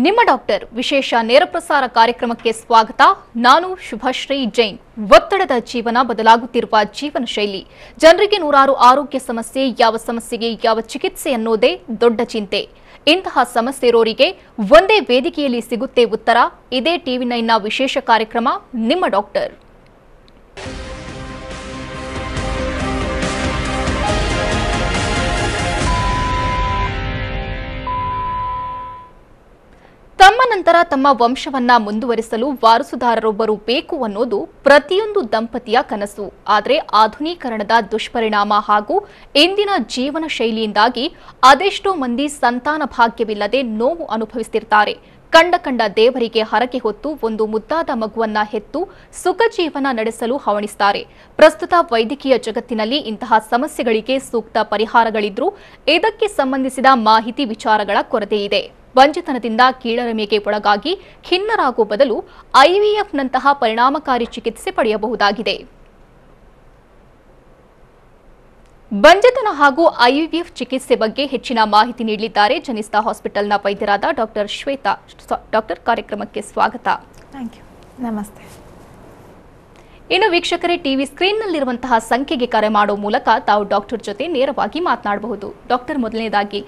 ನಿಮ್ಮ ಡಾಕ್ಟರ್ ವಿಶೇಷ ನೇರ ಪ್ರಸಾರ ಕಾರ್ಯಕ್ರಮಕ್ಕೆ ಸ್ವಾಗತ. ನಾನು ಶುಭಶ್ರೀ ಜೈನ್. ಒತ್ತಡದ ಜೀವನ, ಬದಲಾಗುತ್ತಿರುವ ಜೀವನ ಶೈಲಿ, ಜನರಿಗೆ ನೂರಾರು ಆರೋಗ್ಯ ಸಮಸ್ಯೆ, ಯಾವ ಸಮಸ್ಯೆಗೆ ಯಾವ ಚಿಕಿತ್ಸೆ ಅನ್ನೋದೇ ದೊಡ್ಡ ಚಿಂತೆ. ಇಂತಹ ಸಮಸ್ಯೆ ಇರೋರಿಗೆ ಒಂದೇ ವೇದಿಕೆಯಲ್ಲಿ ಸಿಗುತ್ತೆ ಉತ್ತರ. ಇದೇ ಟಿವಿ9ನ ವಿಶೇಷ ಕಾರ್ಯಕ್ರಮ ನಿಮ್ಮ ಡಾಕ್ಟರ್. ತಮ್ಮ ನಂತರ ತಮ್ಮ ವಂಶವನ್ನ ಮುಂದುವರಿಸಲು ವಾರಸುದಾರರೊಬ್ಬರು ಬೇಕು ಅನ್ನೋದು ಪ್ರತಿಯೊಂದು ದಂಪತಿಯ ಕನಸು. ಆದರೆ ಆಧುನೀಕರಣದ ದುಷ್ಪರಿಣಾಮ ಹಾಗೂ ಇಂದಿನ ಜೀವನ ಶೈಲಿಯಿಂದಾಗಿ ಅದೆಷ್ಟೋ ಮಂದಿ ಸಂತಾನ ಭಾಗ್ಯವಿಲ್ಲದೆ ನೋವು ಅನುಭವಿಸುತ್ತಿದ್ದಾರೆ. ಕಂಡ ದೇವರಿಗೆ ಹರಕೆ ಹೊತ್ತು ಒಂದು ಮುದ್ದಾದ ಮಗುವನ್ನ ಹೆತ್ತು ಸುಖ ಜೀವನ ನಡೆಸಲು ಹವಣಿಸುತ್ತಾರೆ. ಪ್ರಸ್ತುತ ವೈದ್ಯಕೀಯ ಜಗತ್ತಿನಲ್ಲಿ ಇಂತಹ ಸಮಸ್ಯೆಗಳಿಗೆ ಸೂಕ್ತ ಪರಿಹಾರಗಳಿದ್ರೂ ಇದಕ್ಕೆ ಸಂಬಂಧಿಸಿದ ಮಾಹಿತಿ ವಿಚಾರಗಳ ಕೊರತೆ ಇದೆ. ವಂಚಿತನದಿಂದ ಕೀಳರಿಮೆಗೆ ಒಳಗಾಗಿ ಖಿನ್ನರಾಗುವ ಬದಲು ಐವಿಎಫ್ನಂತಹ ಪರಿಣಾಮಕಾರಿ ಚಿಕಿತ್ಸೆ ಪಡೆಯಬಹುದಾಗಿದೆ. ಬಂಜತನ ಹಾಗೂ ಐವಿಎಫ್ ಚಿಕಿತ್ಸೆ ಬಗ್ಗೆ ಹೆಚ್ಚಿನ ಮಾಹಿತಿ ನೀಡಲಿದ್ದಾರೆ ಜನಿಸ್ತಾ ಹಾಸ್ಪಿಟಲ್ನ ವೈದ್ಯರಾದ ಡಾಕ್ಟರ್ ಶ್ವೇತಾ. ಡಾಕ್ಟರ್, ಕಾರ್ಯಕ್ರಮಕ್ಕೆ ಸ್ವಾಗತ. Thank you. ನಮಸ್ತೆ. ಇನ್ನು ವೀಕ್ಷಕರೇ, ಟಿವಿ ಸ್ಕ್ರೀನ್ನಲ್ಲಿರುವಂತಹ ಸಂಖ್ಯೆಗೆ ಕರೆ ಮಾಡೋ ಮೂಲಕ ತಾವು ಡಾಕ್ಟರ್ ಜೊತೆ ನೇರವಾಗಿ ಮಾತನಾಡಬಹುದು. ಡಾಕ್ಟರ್, ಮೊದಲನೇದಾಗಿ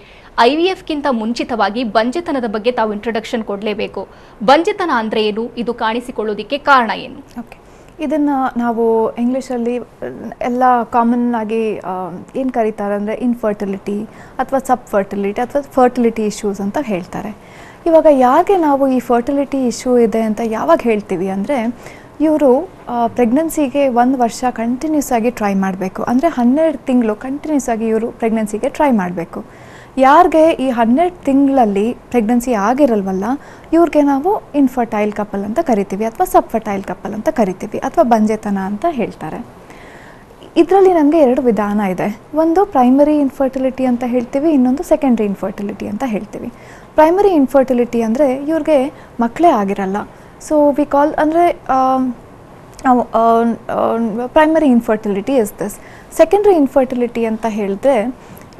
ಐವಿಎಫ್ಗಿಂತ ಮುಂಚಿತವಾಗಿ ಬಂಜೆತನದ ಬಗ್ಗೆ ತಾವು ಇಂಟ್ರೊಡಕ್ಷನ್ ಕೊಡಲೇಬೇಕು. ಬಂಜೆತನ ಅಂದರೆ ಏನು, ಇದು ಕಾಣಿಸಿಕೊಳ್ಳೋದಕ್ಕೆ ಕಾರಣ ಏನು? ಓಕೆ, ಇದನ್ನು ನಾವು ಇಂಗ್ಲೀಷಲ್ಲಿ ಎಲ್ಲ ಕಾಮನ್ ಆಗಿ ಏನು ಕರೀತಾರೆ ಅಂದರೆ ಇನ್ಫರ್ಟಿಲಿಟಿ ಅಥವಾ ಸಬ್ ಫರ್ಟಿಲಿಟಿ ಅಥವಾ ಫರ್ಟಿಲಿಟಿ ಇಶ್ಯೂಸ್ ಅಂತ ಹೇಳ್ತಾರೆ. ಇವಾಗ ಯಾಕೆ ನಾವು ಈ ಫರ್ಟಿಲಿಟಿ ಇಶ್ಯೂ ಇದೆ ಅಂತ ಯಾವಾಗ ಹೇಳ್ತೀವಿ ಅಂದರೆ, ಇವರು ಪ್ರೆಗ್ನೆನ್ಸಿಗೆ 1 ವರ್ಷ ಕಂಟಿನ್ಯೂಸ್ ಆಗಿ ಟ್ರೈ ಮಾಡಬೇಕು. ಅಂದರೆ 12 ತಿಂಗಳು ಕಂಟಿನ್ಯೂಸ್ ಆಗಿ ಇವರು ಪ್ರೆಗ್ನೆನ್ಸಿಗೆ ಟ್ರೈ ಮಾಡಬೇಕು. ಯಾರಿಗೆ ಈ 12 ತಿಂಗಳಲ್ಲಿ ಪ್ರೆಗ್ನೆನ್ಸಿ ಆಗಿರಲ್ವಲ್ಲ, ಇವ್ರಿಗೆ ನಾವು ಇನ್ಫರ್ಟೈಲ್ ಕಪಲ್ ಅಂತ ಕರಿತೀವಿ ಅಥವಾ ಸಬ್ ಫರ್ಟೈಲ್ ಕಪಲ್ ಅಂತ ಕರಿತೀವಿ ಅಥವಾ ಬಂಜೆತನ ಅಂತ ಹೇಳ್ತಾರೆ. ಇದರಲ್ಲಿ ನಮಗೆ 2 ವಿಧಾನ ಇದೆ. ಒಂದು ಪ್ರೈಮರಿ ಇನ್ಫರ್ಟಿಲಿಟಿ ಅಂತ ಹೇಳ್ತೀವಿ, ಇನ್ನೊಂದು ಸೆಕೆಂಡ್ರಿ ಇನ್ಫರ್ಟಿಲಿಟಿ ಅಂತ ಹೇಳ್ತೀವಿ. ಪ್ರೈಮರಿ ಇನ್ಫರ್ಟಿಲಿಟಿ ಅಂದರೆ ಇವ್ರಿಗೆ ಮಕ್ಕಳೇ ಆಗಿರಲ್ಲ. ಸೊ ವಿ ಕಾಲ್ ಅಂದರೆ primary infertility is this. Secondary infertility ಅಂತ ಹೇಳಿದ್ರೆ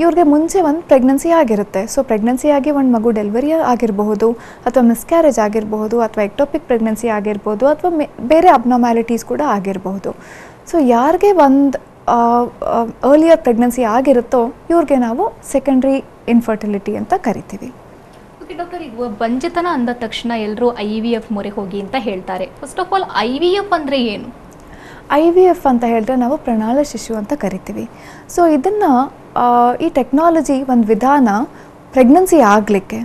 ಇವ್ರಿಗೆ ಮುಂಚೆ ಒಂದು ಪ್ರೆಗ್ನೆನ್ಸಿ ಆಗಿರುತ್ತೆ. ಸೊ ಪ್ರೆಗ್ನೆನ್ಸಿ ಆಗಿ ಒಂದು ಮಗು ಡೆಲಿವರಿ ಆಗಿರಬಹುದು ಅಥವಾ ಮಿಸ್ಕ್ಯಾರೇಜ್ ಆಗಿರಬಹುದು ಅಥವಾ ಎಕ್ಟೋಪಿಕ್ ಪ್ರೆಗ್ನೆನ್ಸಿ ಆಗಿರ್ಬೋದು ಅಥವಾ ಬೇರೆ ಅಬ್ನಾರ್ಮ್ಯಾಲಿಟೀಸ್ ಕೂಡ ಆಗಿರಬಹುದು. ಸೊ ಯಾರಿಗೆ ಒಂದು ಅರ್ಲಿಯರ್ ಪ್ರೆಗ್ನೆನ್ಸಿ ಆಗಿರುತ್ತೋ ಇವ್ರಿಗೆ ನಾವು ಸೆಕೆಂಡ್ರಿ ಇನ್ಫರ್ಟಿಲಿಟಿ ಅಂತ ಕರಿತೀವಿ. ಡಾಕ್ಟರ್, ಈಗ ಬಂಜೆತನ ಅಂದ ತಕ್ಷಣ ಎಲ್ಲರೂ IVF ಮೊರೆ ಹೋಗಿ ಅಂತ ಹೇಳ್ತಾರೆ. ಫಸ್ಟ್ ಆಫ್ ಆಲ್ IVF ಅಂದರೆ ಏನು? IVF ಅಂತ ಹೇಳಿದ್ರೆ ನಾವು ಪ್ರಣಾಳ ಶಿಶು ಅಂತ ಕರಿತೀವಿ. ಸೊ ಇದನ್ನು ಈ ಟೆಕ್ನಾಲಜಿ ಒಂದು ವಿಧಾನ ಪ್ರೆಗ್ನೆನ್ಸಿ ಆಗಲಿಕ್ಕೆ,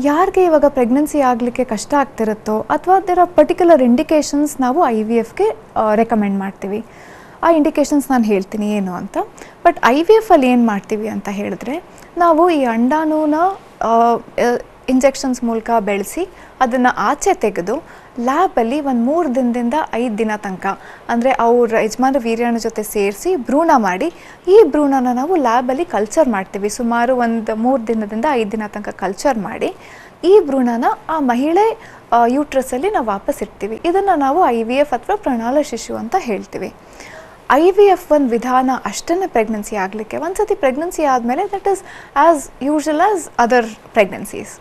ಯಾರಿಗೆ ಇವಾಗ ಪ್ರೆಗ್ನೆನ್ಸಿ ಆಗಲಿಕ್ಕೆ ಕಷ್ಟ ಆಗ್ತಿರುತ್ತೋ ಅಥವಾ ದೇರ್ ಆರ್ ಪರ್ಟಿಕ್ಯುಲರ್ ಇಂಡಿಕೇಶನ್ಸ್ ನಾವು IVFಗೆ ರೆಕಮೆಂಡ್ ಮಾಡ್ತೀವಿ. ಆ ಇಂಡಿಕೇಶನ್ಸ್ ನಾನು ಹೇಳ್ತೀನಿ ಏನು ಅಂತ. ಬಟ್ IVFಲ್ಲಿ ಏನು ಮಾಡ್ತೀವಿ ಅಂತ ಹೇಳಿದ್ರೆ, ನಾವು ಈ ಅಂಡಾಣುನ ಇಂಜೆಕ್ಷನ್ಸ್ ಮೂಲಕ ಬೆಳೆಸಿ ಅದನ್ನು ಆಚೆ ತೆಗೆದು ಲ್ಯಾಬಲ್ಲಿ ಒಂದು 3 ದಿನದಿಂದ 5 ದಿನ ತನಕ, ಅಂದರೆ ಅವ್ರ ಯಜಮಾನ ವೀರ್ಯಾಣು ಜೊತೆ ಸೇರಿಸಿ ಭ್ರೂಣ ಮಾಡಿ ಈ ಭ್ರೂಣನ ನಾವು ಲ್ಯಾಬಲ್ಲಿ ಕಲ್ಚರ್ ಮಾಡ್ತೀವಿ. ಸುಮಾರು ಒಂದು 3 ದಿನದಿಂದ 5 ದಿನ ತನಕ ಕಲ್ಚರ್ ಮಾಡಿ ಈ ಭ್ರೂಣನ ಆ ಮಹಿಳೆ ಯೂಟ್ರಸಲ್ಲಿ ನಾವು ವಾಪಸ್ ಇಡ್ತೀವಿ. ಇದನ್ನು ನಾವು IVF ಅಥವಾ ಪ್ರಣಾಳ ಶಿಶು ಅಂತ ಹೇಳ್ತೀವಿ. IVF ಒಂದು ವಿಧಾನ ಅಷ್ಟನ್ನೇ ಪ್ರೆಗ್ನೆನ್ಸಿ ಆಗಲಿಕ್ಕೆ. ಒಂದ್ಸತಿ ಪ್ರೆಗ್ನೆನ್ಸಿ ಆದಮೇಲೆ that is as usual as other pregnancies.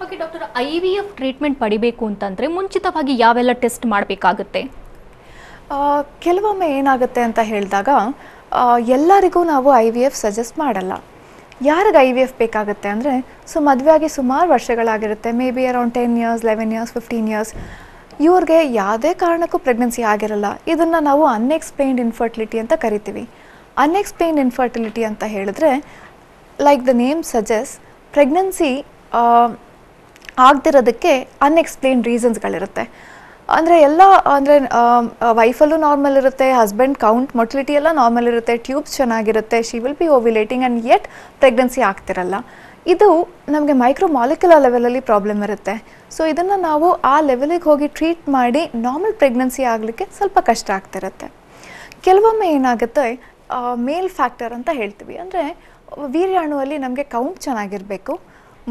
Okay doctor, IVF treatment ಪಡಿಬೇಕು ಅಂತಂದರೆ ಮುಂಚಿತವಾಗಿ ಯಾವೆಲ್ಲ ಟೆಸ್ಟ್ ಮಾಡಬೇಕಾಗುತ್ತೆ? ಕೆಲವೊಮ್ಮೆ ಏನಾಗುತ್ತೆ ಅಂತ ಹೇಳಿದಾಗ ಎಲ್ಲರಿಗೂ ನಾವು IVF ಸಜೆಸ್ಟ್ ಮಾಡಲ್ಲ. ಯಾರಿಗೆ IVF ಬೇಕಾಗುತ್ತೆ ಅಂದರೆ, ಮದುವೆ ಆಗಿ ಸುಮಾರು ವರ್ಷಗಳಾಗಿರುತ್ತೆ, may be around 10 years 11 years 15 years, ಇವ್ರಿಗೆ ಯಾವುದೇ ಕಾರಣಕ್ಕೂ ಪ್ರೆಗ್ನೆನ್ಸಿ ಆಗಿರಲ್ಲ. ಇದನ್ನು ನಾವು ಅನ್ಎಕ್ಸ್ಪ್ಲೈನ್ಡ್ ಇನ್ಫರ್ಟಿಲಿಟಿ ಅಂತ ಕರಿತೀವಿ. ಅನ್ಎಕ್ಸ್ಪ್ಲೈನ್ಡ್ ಇನ್ಫರ್ಟಿಲಿಟಿ ಅಂತ ಹೇಳಿದ್ರೆ, like the name suggest, pregnancy ಆಗದಿರೋದಕ್ಕೆ ಅನ್ಎಕ್ಸ್ಪ್ಲೈನ್ಡ್ ರೀಸನ್ಸ್ಗಳಿರುತ್ತೆ. ಅಂದರೆ ವೈಫಲ್ಲೂ ನಾರ್ಮಲ್ ಇರುತ್ತೆ, ಹಸ್ಬೆಂಡ್ ಕೌಂಟ್ ಮೊಟಿಲಿಟಿ ಎಲ್ಲ ನಾರ್ಮಲ್ ಇರುತ್ತೆ, ಟ್ಯೂಬ್ಸ್ ಚೆನ್ನಾಗಿರುತ್ತೆ, she will be ovulating and yet pregnancy ಆಗ್ತಿರಲ್ಲ. ಇದು ನಮಗೆ ಮೈಕ್ರೋ ಮಾಲಿಕ್ಯುಲರ್ ಲೆವೆಲಲ್ಲಿ ಪ್ರಾಬ್ಲಮ್ ಇರುತ್ತೆ. ಸೊ ಇದನ್ನು ನಾವು ಆ ಲೆವೆಲಿಗೆ ಹೋಗಿ ಟ್ರೀಟ್ ಮಾಡಿ ನಾರ್ಮಲ್ ಪ್ರೆಗ್ನೆನ್ಸಿ ಆಗಲಿಕ್ಕೆ ಸ್ವಲ್ಪ ಕಷ್ಟ ಆಗ್ತಿರುತ್ತೆ. ಕೆಲವೊಮ್ಮೆ ಏನಾಗುತ್ತೆ, ಮೇಲ್ ಫ್ಯಾಕ್ಟರ್ ಅಂತ ಹೇಳ್ತೀವಿ. ಅಂದರೆ ವೀರ್ಯಾಣುವಲ್ಲಿ ನಮಗೆ ಕೌಂಟ್ ಚೆನ್ನಾಗಿರಬೇಕು,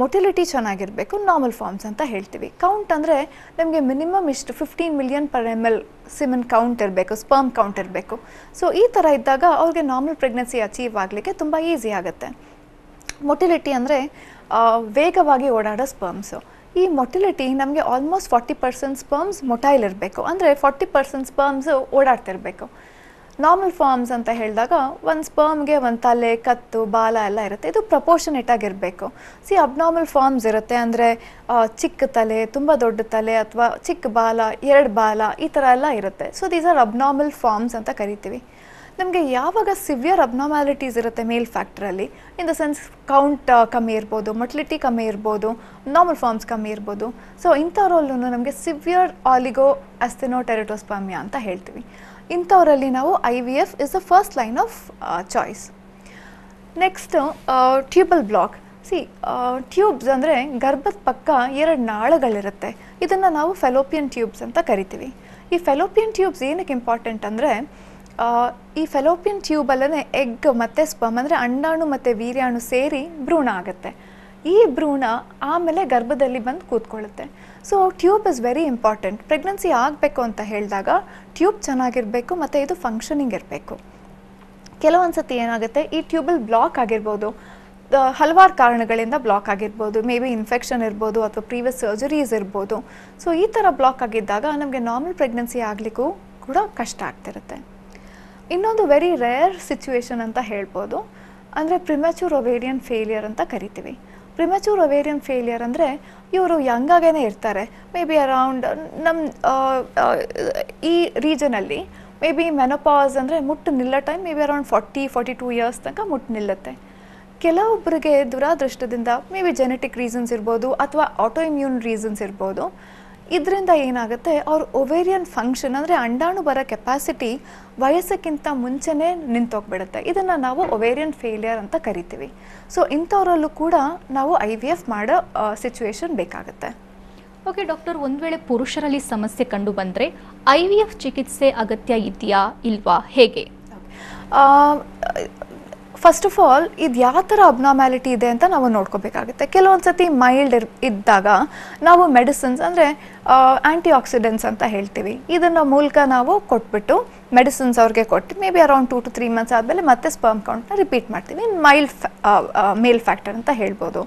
ಮೊಟಿಲಿಟಿ ಚೆನ್ನಾಗಿರಬೇಕು, ನಾರ್ಮಲ್ ಫಾರ್ಮ್ಸ್ ಅಂತ ಹೇಳ್ತೀವಿ. ಕೌಂಟ್ ಅಂದರೆ ನಮಗೆ ಮಿನಿಮಮ್ ಇಷ್ಟು 15 ಮಿಲಿಯನ್ ಪರ್ ml ಸಿಮೆನ್ ಕೌಂಟ್ ಇರಬೇಕು, ಸ್ಪರ್ಮ್ ಕೌಂಟ್ ಇರಬೇಕು. ಸೊ ಈ ಥರ ಇದ್ದಾಗ ಅವ್ರಿಗೆ ನಾರ್ಮಲ್ ಪ್ರೆಗ್ನೆನ್ಸಿ ಅಚೀವ್ ಆಗಲಿಕ್ಕೆ ತುಂಬ ಈಸಿ ಆಗುತ್ತೆ. ಮೊಟಿಲಿಟಿ ಅಂದರೆ ವೇಗವಾಗಿ ಓಡಾಡೋ ಸ್ಪರ್ಮ್ಸು. ಈ ಮೊಟಿಲಿಟಿ ನಮಗೆ ಆಲ್ಮೋಸ್ಟ್ 40% ಸ್ಪರ್ಮ್ಸ್ ಮೊಟೈಲ್ ಇರಬೇಕು, ಅಂದರೆ 40% ಸ್ಪರ್ಮ್ಸು ಓಡಾಡ್ತಿರ್ಬೇಕು. ನಾರ್ಮಲ್ ಫಾರ್ಮ್ಸ್ ಅಂತ ಹೇಳಿದಾಗ ಒಂದು ಸ್ಪರ್ಮ್ಗೆ ಒಂದು ತಲೆ, ಕತ್ತು, ಬಾಲ ಎಲ್ಲ ಇರುತ್ತೆ. ಇದು ಪ್ರಪೋರ್ಷನೇಟ್ ಆಗಿರಬೇಕು. ಅಬ್ನಾರ್ಮಲ್ ಫಾರ್ಮ್ಸ್ ಇರುತ್ತೆ, ಅಂದರೆ ಚಿಕ್ಕ ತಲೆ, ತುಂಬ ದೊಡ್ಡ ತಲೆ, ಅಥವಾ ಚಿಕ್ಕ ಬಾಲ, 2 ಬಾಲ, ಈ ಥರ ಎಲ್ಲ ಇರುತ್ತೆ. ದೀಸ್ ಆರ್ ಅಬ್ನಾರ್ಮಲ್ ಫಾರ್ಮ್ಸ್ ಅಂತ ಕರಿತೀವಿ. ನಮಗೆ ಯಾವಾಗ ಸಿವಿಯರ್ ಅಬ್ನಾರ್ಮ್ಯಾಲಿಟೀಸ್ ಇರುತ್ತೆ ಮೇಲ್ ಫ್ಯಾಕ್ಟ್ರಲ್ಲಿ, ಇನ್ ದ ಸೆನ್ಸ್ ಕೌಂಟ್ ಕಮ್ಮಿ ಇರ್ಬೋದು, ಮೊಟಿಲಿಟಿ ಕಮ್ಮಿ ಇರ್ಬೋದು, ನಾರ್ಮಲ್ ಫಾರ್ಮ್ಸ್ ಕಮ್ಮಿ ಇರ್ಬೋದು. ಇಂಥವರಲ್ಲೂ ನಮಗೆ ಸಿವಿಯರ್ ಆಲಿಗೋ ಅಸ್ಥೆನೋಟೆರಿಟೋಸ್ಪರ್ಮಿಯಾ ಅಂತ ಹೇಳ್ತೀವಿ. ಇಂಥವರಲ್ಲಿ ನಾವು IVF is the first line of choice. Next tubal block. Tubes ಅಂದರೆ ಗರ್ಭದ ಪಕ್ಕ 2 ನಾಳಗಳಿರುತ್ತೆ. ಇದನ್ನು ನಾವು ಫೆಲೋಪಿಯನ್ ಟ್ಯೂಬ್ಸ್ ಅಂತ ಕರಿತೀವಿ. ಈ ಫೆಲೋಪಿಯನ್ ಟ್ಯೂಬ್ಸ್ ಏನಕ್ಕೆ ಇಂಪಾರ್ಟೆಂಟ್ ಅಂದರೆ, ಈ ಫೆಲೋಪಿಯನ್ ಟ್ಯೂಬಲ್ಲೇ ಎಗ್ ಮತ್ತು ಸ್ಪರ್ಮ್, ಅಂದರೆ ಅಂಡಾಣು ಮತ್ತು ವೀರ್ಯಾಣು ಸೇರಿ ಭ್ರೂಣ ಆಗುತ್ತೆ. ಈ ಭ್ರೂಣ ಆಮೇಲೆ ಗರ್ಭದಲ್ಲಿ ಬಂದು ಕೂತ್ಕೊಳ್ಳುತ್ತೆ. Tube is very important. Pregnancy ಆಗಬೇಕು ಅಂತ ಹೇಳಿದಾಗ ಟ್ಯೂಬ್ ಚೆನ್ನಾಗಿರಬೇಕು ಮತ್ತು ಇದು ಫಂಕ್ಷನಿಂಗ್ ಇರಬೇಕು. ಕೆಲವೊಂದು ಸತಿ ಏನಾಗುತ್ತೆ, ಈ ಟ್ಯೂಬಲ್ ಬ್ಲಾಕ್ ಆಗಿರ್ಬೋದು, ಹಲವಾರು ಕಾರಣಗಳಿಂದ ಬ್ಲಾಕ್ ಆಗಿರ್ಬೋದು. ಮೇ ಬಿ ಇನ್ಫೆಕ್ಷನ್ ಇರ್ಬೋದು, ಅಥವಾ ಪ್ರೀವಿಯಸ್ ಸರ್ಜರೀಸ್ ಇರ್ಬೋದು. ಈ ಥರ ಬ್ಲಾಕ್ ಆಗಿದ್ದಾಗ ನಮಗೆ ನಾರ್ಮಲ್ ಪ್ರೆಗ್ನೆನ್ಸಿ ಆಗಲಿಕ್ಕೂ ಕೂಡ ಕಷ್ಟ ಆಗ್ತಿರುತ್ತೆ. ಇನ್ನೊಂದು ವೆರಿ ರೇರ್ ಸಿಚುವೇಶನ್ ಅಂತ ಹೇಳ್ಬೋದು, ಅಂದರೆ ಪ್ರಿಮ್ಯಾಚೂರ್ ಒವೇರಿಯನ್ ಫೇಲಿಯರ್ ಅಂತ ಕರಿತೀವಿ. ಪ್ರಿಮ್ಯಾಚೂರ್ ಒವೇರಿಯನ್ ಫೇಲಿಯರ್ ಅಂದರೆ ಇವರು ಯಂಗಾಗೇ ಇರ್ತಾರೆ. ಮೇ ಬಿ ಅರೌಂಡ್ ನಮ್ಮ ಈ ರೀಜನಲ್ಲಿ ಮೇ ಬಿ ಮೆನೋಪಾಸ್ ಅಂದರೆ ಮುಟ್ಟು ನಿಲ್ಲೋ time May be around 40-42 years ತನಕ ಮುಟ್ಟು ನಿಲ್ಲುತ್ತೆ. ಕೆಲವೊಬ್ಬರಿಗೆ ದುರಾದೃಷ್ಟದಿಂದ ಮೇ ಬಿ ಜೆನೆಟಿಕ್ ರೀಸನ್ಸ್ ಇರ್ಬೋದು, ಅಥವಾ ಆಟೋ ಇಮ್ಯೂನ್ ರೀಸನ್ಸ್ ಇರ್ಬೋದು. ಇದರಿಂದ ಏನಾಗುತ್ತೆ, ಅವ್ರ ಒವೇರಿಯನ್ ಫಂಕ್ಷನ್ ಅಂದರೆ ಅಂಡಾಣು ಬರೋ ಕೆಪಾಸಿಟಿ ವಯಸ್ಸಕ್ಕಿಂತ ಮುಂಚೆನೇ ನಿಂತೋಗ್ಬಿಡುತ್ತೆ. ಇದನ್ನು ನಾವು ಒವೇರಿಯನ್ ಫೇಲಿಯರ್ ಅಂತ ಕರಿತೀವಿ. ಇಂಥವರಲ್ಲೂ ಕೂಡ ನಾವು IVF ಮಾಡೋ ಸಿಚುವೇಶನ್ ಬೇಕಾಗುತ್ತೆ. ಓಕೆ ಡಾಕ್ಟರ್, ಒಂದು ವೇಳೆ ಪುರುಷರಲ್ಲಿ ಸಮಸ್ಯೆ ಕಂಡು ಬಂದರೆ IVF ಚಿಕಿತ್ಸೆ ಅಗತ್ಯ ಇದೆಯಾ ಇಲ್ವಾ, ಹೇಗೆ? ಫಸ್ಟ್ ಆಫ್ ಆಲ್ ಇದು ಯಾವ ಥರ ಅಬ್ನಾರ್ಮ್ಯಾಲಿಟಿ ಇದೆ ಅಂತ ನಾವು ನೋಡ್ಕೋಬೇಕಾಗುತ್ತೆ. ಕೆಲವೊಂದು ಸತಿ ಮೈಲ್ಡ್ ಇದ್ದಾಗ ನಾವು ಮೆಡಿಸಿನ್ಸ್, ಅಂದರೆ ಆ್ಯಂಟಿ ಆಕ್ಸಿಡೆಂಟ್ಸ್ ಅಂತ ಹೇಳ್ತೀವಿ, ಇದನ್ನು ಮೂಲಕ ನಾವು ಕೊಟ್ಬಿಟ್ಟು ಮೆಡಿಸಿನ್ಸ್ ಅವ್ರಿಗೆ ಕೊಟ್ಟು May be around 2 to 3 months ಆದಮೇಲೆ ಮತ್ತೆ ಸ್ಪರ್ಮ್ ಕೌಂಟ್ನ ರಿಪೀಟ್ ಮಾಡ್ತೀವಿ. ಮೈಲ್ಡ್ ಮೇಲ್ ಫ್ಯಾಕ್ಟರ್ ಅಂತ ಹೇಳ್ಬೋದು.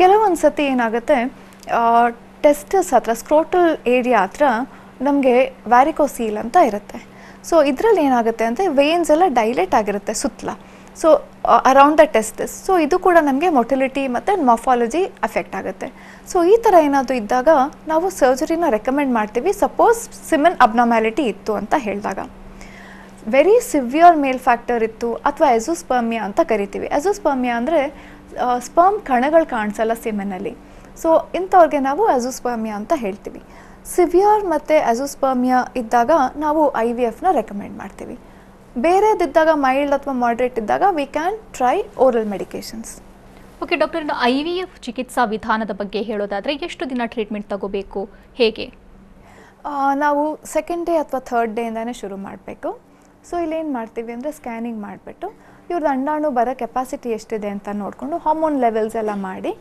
ಕೆಲವೊಂದು ಸತಿ ಏನಾಗುತ್ತೆ, ಟೆಸ್ಟಸ್ ಹತ್ರ, ಸ್ಕ್ರೋಟಲ್ ಏರಿಯಾ ಹತ್ರ ನಮಗೆ ವ್ಯಾರಿಕೋಸೀಲ್ ಅಂತ ಇರುತ್ತೆ. ಇದರಲ್ಲಿ ಏನಾಗುತ್ತೆ ಅಂದರೆ ವೇನ್ಸ್ ಎಲ್ಲ ಡೈಲೇಟ್ ಆಗಿರುತ್ತೆ ಸುತ್ತಲ, ಅರೌಂಡ್ ದ ಟೆಸ್ಟಿಸ್. ಇದು ಕೂಡ ನಮಗೆ ಮೊಟಿಲಿಟಿ ಮತ್ತು ಮಾರ್ಫಾಲಜಿ ಅಫೆಕ್ಟ್ ಆಗುತ್ತೆ. ಈ ಥರ ಏನಾದರೂ ಇದ್ದಾಗ ನಾವು ಸರ್ಜರಿನ ರೆಕಮೆಂಡ್ ಮಾಡ್ತೀವಿ, ಸಪೋಸ್ ಸಿಮೆನ್ ಅಬ್ನಾರ್ಮ್ಯಾಲಿಟಿ ಇತ್ತು ಅಂತ ಹೇಳಿದಾಗ. ವೆರಿ ಸಿವಿಯರ್ ಮೇಲ್ ಫ್ಯಾಕ್ಟರ್ ಇತ್ತು, ಅಥವಾ ಎಜೋಸ್ಪರ್ಮಿಯಾ ಅಂತ ಕರಿತೀವಿ. ಎಜೋಸ್ಪರ್ಮಿಯಾ ಅಂದರೆ ಸ್ಪರ್ಮ್ ಕಣಗಳು ಕಾಣಿಸಲ್ಲ ಸಿಮೆನಲ್ಲಿ. ಇಂಥವ್ರಿಗೆ ನಾವು ಎಜೋಸ್ಪರ್ಮಿಯಾ ಅಂತ ಹೇಳ್ತೀವಿ. ಸಿವಿಯರ್ ಮತ್ತು ಎಜೋಸ್ಪರ್ಮಿಯಾ ಇದ್ದಾಗ ನಾವು IVFನ ರೆಕಮೆಂಡ್ ಮಾಡ್ತೀವಿ. ಬೇರೆದಿದ್ದಾಗ, ಮೈಲ್ಡ್ ಅಥವಾ ಮಾಡ್ರೇಟ್ ಇದ್ದಾಗ we can try oral medications. Okay doctor, IVF ಚಿಕಿತ್ಸಾ ವಿಧಾನದ ಬಗ್ಗೆ ಹೇಳೋದಾದರೆ ಎಷ್ಟು ದಿನ ಟ್ರೀಟ್ಮೆಂಟ್ ತಗೋಬೇಕು, ಹೇಗೆ? ನಾವು 2nd ಡೇ ಅಥವಾ 3rd ಡೇಯಿಂದನೇ ಶುರು ಮಾಡಬೇಕು. ಇಲ್ಲೇನು ಮಾಡ್ತೀವಿ ಅಂದರೆ ಸ್ಕ್ಯಾನಿಂಗ್ ಮಾಡಿಬಿಟ್ಟು ಇವ್ರದ್ದು ಅಂಡಾಣು ಬರೋ ಕೆಪಾಸಿಟಿ ಎಷ್ಟಿದೆ ಅಂತ ನೋಡಿಕೊಂಡು ಹಾರ್ಮೋನ್ ಲೆವೆಲ್ಸ್ ಎಲ್ಲ ಮಾಡಿ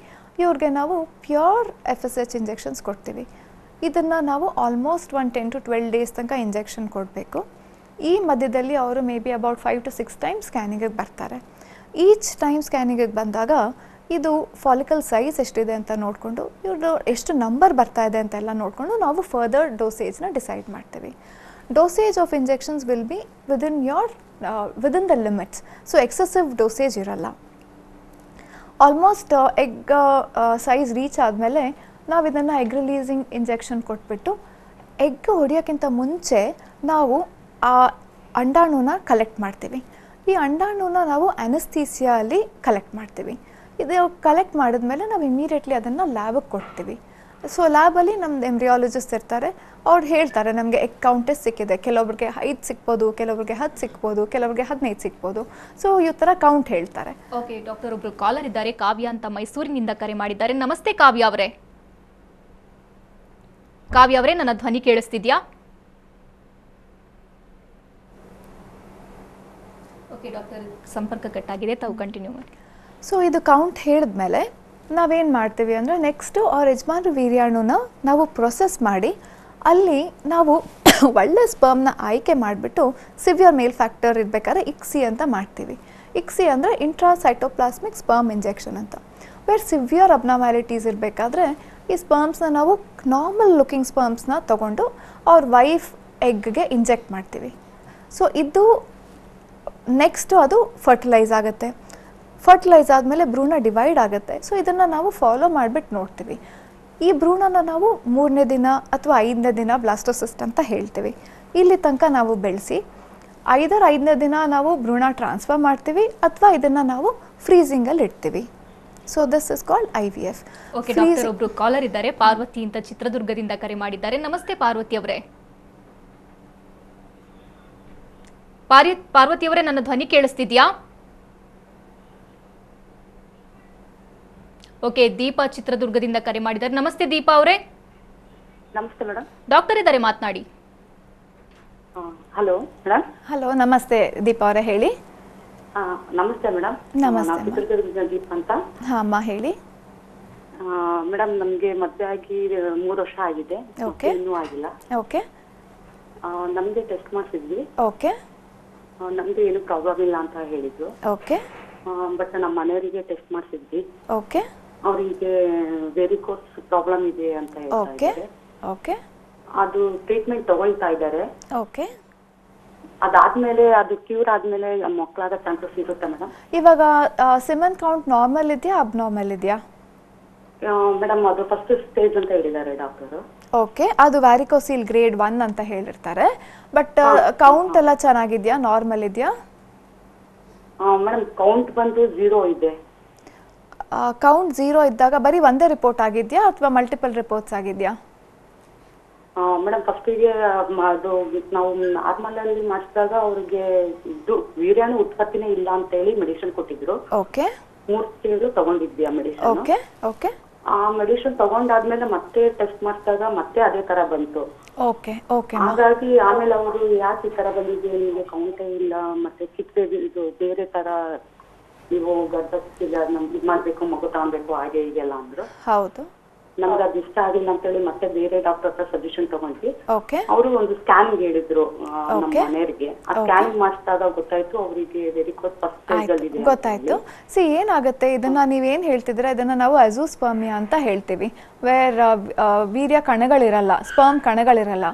ಇವ್ರಿಗೆ ನಾವು ಪ್ಯೂರ್ FSH ಇಂಜೆಕ್ಷನ್ಸ್ ಕೊಡ್ತೀವಿ. ಇದನ್ನು ನಾವು ಆಲ್ಮೋಸ್ಟ್ 10 to 12 ಡೇಸ್ ತನಕ ಇಂಜೆಕ್ಷನ್ ಕೊಡಬೇಕು. ಈ ಮಧ್ಯದಲ್ಲಿ ಅವರು may be about 5 to 6 times ಸ್ಕ್ಯಾನಿಂಗಿಗೆ ಬರ್ತಾರೆ. ಈಚ್ ಟೈಮ್ ಸ್ಕ್ಯಾನಿಂಗಿಗೆ ಬಂದಾಗ ಇದು ಫಾಲಿಕಲ್ ಸೈಜ್ ಎಷ್ಟಿದೆ ಅಂತ ನೋಡಿಕೊಂಡು, ಇವ್ರದ್ದು ಎಷ್ಟು ನಂಬರ್ ಬರ್ತಾ ಇದೆ ಅಂತೆಲ್ಲ ನೋಡಿಕೊಂಡು ನಾವು ಫರ್ದರ್ ಡೋಸೇಜ್ನ ಡಿಸೈಡ್ ಮಾಡ್ತೀವಿ. Dosage of injections will be within the limits. Excessive dosage ಇರಲ್ಲ. ಆಲ್ಮೋಸ್ಟ್ ಎಗ್ ಸೈಜ್ ರೀಚ್ ಆದಮೇಲೆ ನಾವು ಇದನ್ನು ಎಗ್ ರಿಲೀಸಿಂಗ್ ಇಂಜೆಕ್ಷನ್ ಕೊಟ್ಬಿಟ್ಟು ಎಗ್ ಹೊಡೆಯೋಕ್ಕಿಂತ ಮುಂಚೆ ನಾವು ಆ ಅಂಡಾಣುನ ಕಲೆಕ್ಟ್ ಮಾಡ್ತೀವಿ. ಈ ಅಂಡಾಣುನ ನಾವು ಅನಸ್ಥೀಸಿಯಲ್ಲಿ ಕಲೆಕ್ಟ್ ಮಾಡ್ತೀವಿ. ಇದು ಕಲೆಕ್ಟ್ ಮಾಡಿದ್ಮೇಲೆ ನಾವು ಇಮಿಡಿಯೇಟ್ಲಿ ಅದನ್ನು ಲ್ಯಾಬಿಗೆ ಕೊಡ್ತೀವಿ. ಲ್ಯಾಬಲ್ಲಿ ನಮ್ದು ಎಂಬ್ರಿಯಾಲಜಿಸ್ಟ್ ಇರ್ತಾರೆ, ಅವ್ರು ಹೇಳ್ತಾರೆ ನಮಗೆ ಎಗ್ ಕೌಂಟ್ ಎಷ್ಟು ಸಿಕ್ಕಿದೆ. ಕೆಲವೊಬ್ರಿಗೆ 5 ಸಿಕ್ಬೋದು, ಕೆಲವರಿಗೆ 10 ಸಿಕ್ಬೋದು, ಕೆಲವರಿಗೆ 15 ಸಿಕ್ಬೋದು. ಈ ಥರ ಕೌಂಟ್ ಹೇಳ್ತಾರೆ. ಓಕೆ ಡಾಕ್ಟರ್, ಒಬ್ರು ಕಾಲರ್ ಇದ್ದಾರೆ, ಕಾವ್ಯ ಅಂತ ಮೈಸೂರಿನಿಂದ ಕರೆ ಮಾಡಿದ್ದಾರೆ. ನಮಸ್ತೆ ಕಾವ್ಯ ಅವರೇ. ಕಾವ್ಯ ಅವರೇ, ನನ್ನ ಧ್ವನಿ ಕೇಳಿಸ್ತಿದ್ಯಾ? ಓಕೆ ಡಾಕ್ಟರ್, ಸಂಪರ್ಕ ಕಟ್ಟಾಗಿದೆ, ತಾವು ಕಂಟಿನ್ಯೂ ಮಾಡಿ. ಇದು ಕೌಂಟ್ ಹೇಳಿದ್ಮೇಲೆ ನಾವೇನು ಮಾಡ್ತೀವಿ ಅಂದರೆ ನೆಕ್ಸ್ಟು ಅವ್ರ ಯಜಮಾನ್ರ ವೀರ್ಯಾಣುನ ನಾವು ಪ್ರೊಸೆಸ್ ಮಾಡಿ ಅಲ್ಲಿ ನಾವು ಒಳ್ಳೆ ಸ್ಪರ್ಮ್ನ ಆಯ್ಕೆ ಮಾಡಿಬಿಟ್ಟು ಸಿವಿಯರ್ ಮೇಲ್ ಫ್ಯಾಕ್ಟರ್ ಇರಬೇಕಾದ್ರೆ ICSI ಅಂತ ಮಾಡ್ತೀವಿ. ICSI ಅಂದರೆ ಇಂಟ್ರಾಸೈಟೋಪ್ಲಾಸ್ಮಿಕ್ ಸ್ಪರ್ಮ್ ಇಂಜೆಕ್ಷನ್ ಅಂತ. ವೇರ್ ಸಿವಿಯರ್ ಅಬ್ನಾರ್ಮ್ಯಾಲಿಟೀಸ್ ಇರಬೇಕಾದ್ರೆ ಈ ಸ್ಪರ್ಮ್ಸ್ನ ನಾವು ನಾರ್ಮಲ್ ಲುಕಿಂಗ್ ಸ್ಪರ್ಮ್ಸ್ನ ತೊಗೊಂಡು ಅವ್ರ ವೈಫ್ ಎಗ್ಗೆ ಇಂಜೆಕ್ಟ್ ಮಾಡ್ತೀವಿ. ಸೊ ಇದು ನೆಕ್ಸ್ಟು ಅದು ಫರ್ಟಿಲೈಸ್ ಆಗುತ್ತೆ. ಫರ್ಟಿಲೈಸ್ ಆದಮೇಲೆ ಭ್ರೂಣ ಡಿವೈಡ್ ಆಗುತ್ತೆ. ಸೊ ಇದನ್ನು ನಾವು ಫಾಲೋ ಮಾಡಿಬಿಟ್ಟು ನೋಡ್ತೀವಿ. ಈ ಭ್ರೂಣನ ನಾವು 3ನೇ ದಿನ ಅಥವಾ 5ನೇ ದಿನ ಬ್ಲಾಸ್ಟೋಸಿಸ್ಟ್ ಅಂತ ಹೇಳ್ತೀವಿ. ಇಲ್ಲಿ ತನಕ ನಾವು ಬೆಳೆಸಿ 5ನೇ ದಿನ ನಾವು ಭ್ರೂಣ ಟ್ರಾನ್ಸ್ಫರ್ ಮಾಡ್ತೀವಿ ಅಥವಾ ಇದನ್ನು ನಾವು ಫ್ರೀಸಿಂಗಲ್ಲಿ ಇಡ್ತೀವಿ. So this is called IVF. Okay doctor, ಒಬ್ರು ಕಾಲರ್ ಇದ್ದಾರೆ, ಪಾರ್ವತಿ ಅಂತ ಚಿತ್ರದುರ್ಗದಿಂದ ಕರೆ ಮಾಡಿದ್ದಾರೆ. ನಮಸ್ತೆ ಪಾರ್ವತಿ ಅವರೇ. ಪಾರ್ವತಿ ಅವರೇ, ನನ್ನ ಧ್ವನಿ ಕೇಳಿಸ್ತಿದ್ಯಾ? ಓಕೆ, ದೀಪಾ ಚಿತ್ರದುರ್ಗದಿಂದ ಕರೆ ಮಾಡಿದ್ದಾರೆ. ನಮಸ್ತೆ ದೀಪಾ ಅವರೇ. ನಮಸ್ತೆ ಮೇಡಮ್. ಡಾಕ್ಟರ್ ಇದ್ದಾರೆ, ಮಾತನಾಡಿ. Hello madam. ಹಲೋ, ನಮಸ್ತೆ ದೀಪಾ ಅವರೇ, ಹೇಳಿ. ನಮಸ್ತೆ ಮೇಡಮ್. ನಮಸ್ತೆ ಚಿತ್ರದುರ್ಗದ ದೀಪ ಅಂತ. ಹಾಂ ಅಮ್ಮ, ಹೇಳಿ. ಮೇಡಮ್, ನಮಗೆ ಮದುವೆ ಆಗಿ 3 ವರ್ಷ ಆಗಿದೆ, ಇನ್ನೂ ಆಗಿಲ್ಲ. ಓಕೆ. ನಮಗೆ ಟೆಸ್ಟ್ ಮಾಡಿಸಿದ್ವಿ. ಓಕೆ. ನಮ್ಗೆ ಏನು ಪ್ರಾಬ್ಲಮ್ ಇಲ್ಲ ಅಂತ ಹೇಳಿದ್ರು. ಓಕೆ. ಬಟ್ ನಮ್ಮ ಮನೆಯವರಿಗೆ ಟೆಸ್ಟ್ ಮಾಡಿಸಿದ್ವಿ. ಓಕೆ. ಅವರಿಗೆ ವೆರಿಕೋಸ್ ಪ್ರಾಬ್ಲಮ್ ಇದೆ ಅಂತ ಹೇಳ್ತಾ ಇದ್ದಾರೆ. ಓಕೆ. ಅದು ಟ್ರೀಟ್ಮೆಂಟ್ ತಗೊಳ್ತಾ ಇದ್ದಾರೆ. ಓಕೆ. ಅದಾದ್ಮೇಲೆ ಅದು ಕ್ಯೂರ್ ಆದ್ಮೇಲೆ ಮಕ್ಕಳಾಗ ಚಾನ್ಸಸ್ ಇರುತ್ತೆ ಮೇಡಮ್? ಇವಾಗ ಸಿಮೆನ್ ಕೌಂಟ್ ನಾರ್ಮಲ್ ಇದೆಯಾ ಅಬ್ನಾರ್ಮಲ್ ಇದೆಯಾ? ಮೇಡಮ್, ಅದು ಫಸ್ಟ್ ಸ್ಟೇಜ್ ಅಂತ ಹೇಳಿದ್ದಾರೆ ಡಾಕ್ಟರ್. ಓಕೆ, ಅದು ವ್ಯಾರಿಕೋಸಿಲ್ ಗ್ರೇಡ್ 1 ಅಂತ ಹೇಳಿರ್ತಾರೆ. ಬಟ್ ಕೌಂಟ್ ಎಲ್ಲ ಚೆನ್ನಾಗಿದೆಯಾ, ನಾರ್ಮಲ್ ಇದೆಯಾ? ಮೇಡಮ್, ಕೌಂಟ್ ಬಂದು 0 ಇದೆ. ಕೌಂಟ್ 0 ಇದ್ದಾಗ ಬರೀ ಒಂದೇ ರಿಪೋರ್ಟ್ ಆಗಿದೆಯಾ ಅಥವಾ ಮಲ್ಟಿಪಲ್ ರಿಪೋರ್ಟ್ಸ್ ಆಗಿದೆಯಾ? ಮೇಡಮ್, ಫಸ್ಟಿಗೆ ಅದು ನಾವು ನಾರ್ಮಲ್ ಅಲ್ಲಿ ಮಾಡಿಸಿದಾಗ ಅವ್ರಿಗೆ ಇದು ವೀರ್ಯಾಣು ಉತ್ಪತ್ತಿನೇ ಇಲ್ಲ ಅಂತ ಹೇಳಿ ಮೆಡಿಸಿನ್ ಕೊಟ್ಟಿದ್ರು. ಓಕೆ. 3 ತಿಂಗಳು ತಗೊಂಡಿದ್ವಿ ಆ ಮೆಡಿಸಿನ್. ಓಕೆ. ಓಕೆ. ಆ ಮೆಡಿಸಿನ್ ತಗೊಂಡಾದ್ಮೇಲೆ ಮತ್ತೆ ಟೆಸ್ಟ್ ಮಾಡಿಸಿದಾಗ ಮತ್ತೆ ಅದೇ ತರ ಬಂತು. ಓಕೆ. ಓಕೆ. ಹಾಗಾಗಿ ಆಮೇಲೆ ಅವರು ಯಾಕೆ ಈ ತರ ಬಂದಿದೆ, ನಿಮಗೆ ಕೌಂಟೇ ಇಲ್ಲ, ಮತ್ತೆ ಕಿತ್ತೆ ಇದು ಬೇರೆ ತರ ನೀವು ಗರ್ಭಸ್ಥಿತಿಗೆ ಇದು ಮಾಡ್ಬೇಕು, ಮಗು ತಗೊಬೇಕು, ಹಾಗೆ ಹೀಗೆಲ್ಲ ಅಂದ್ರು. ಹೌದು. ನಮ್ಗೆ ಅದು ಇಷ್ಟ ಆಗಿಲ್ಲ ಅಂತ ಹೇಳಿ ಮತ್ತೆ ಬೇರೆ ಡಾಕ್ಟರ್ ಹತ್ರ ಸಜೆಷನ್ ತಗೊಂಡ್ವಿ. ಓಕೆ. ಅವರು ಒಂದು ಸ್ಕ್ಯಾನಿಂಗ್ ಹೇಳಿದ್ರು ನಮ್ಮ ಮನೆಯವರಿಗೆ. ಆ ಸ್ಕ್ಯಾನಿಂಗ್ ಮಾಡಿಸಿದಾಗ ಗೊತ್ತಾಯ್ತು ಅವರಿಗೆ ವೆರಿಕೋಸ್ ಫಸ್ಟ್ ಸ್ಟೇಜ್ ಅಲ್ಲಿ ಇದೆ. ಗೊತ್ತಾಯ್ತು. ಸಿ ಏನಾಗುತ್ತೆ, ಇದನ್ನ ನೀವೇನ್ ಹೇಳ್ತಿದ್ರೆ ಇದನ್ನ ನಾವು ಅಜೂಸ್ಪರ್ಮಿಯಾ ಅಂತ ಹೇಳ್ತೀವಿ, ವೇರ್ ವೀರ್ಯ ಕಣಗಳಿರಲ್ಲ, ಸ್ಪರ್ಮ್ ಕಣಗಳಿರಲ್ಲ.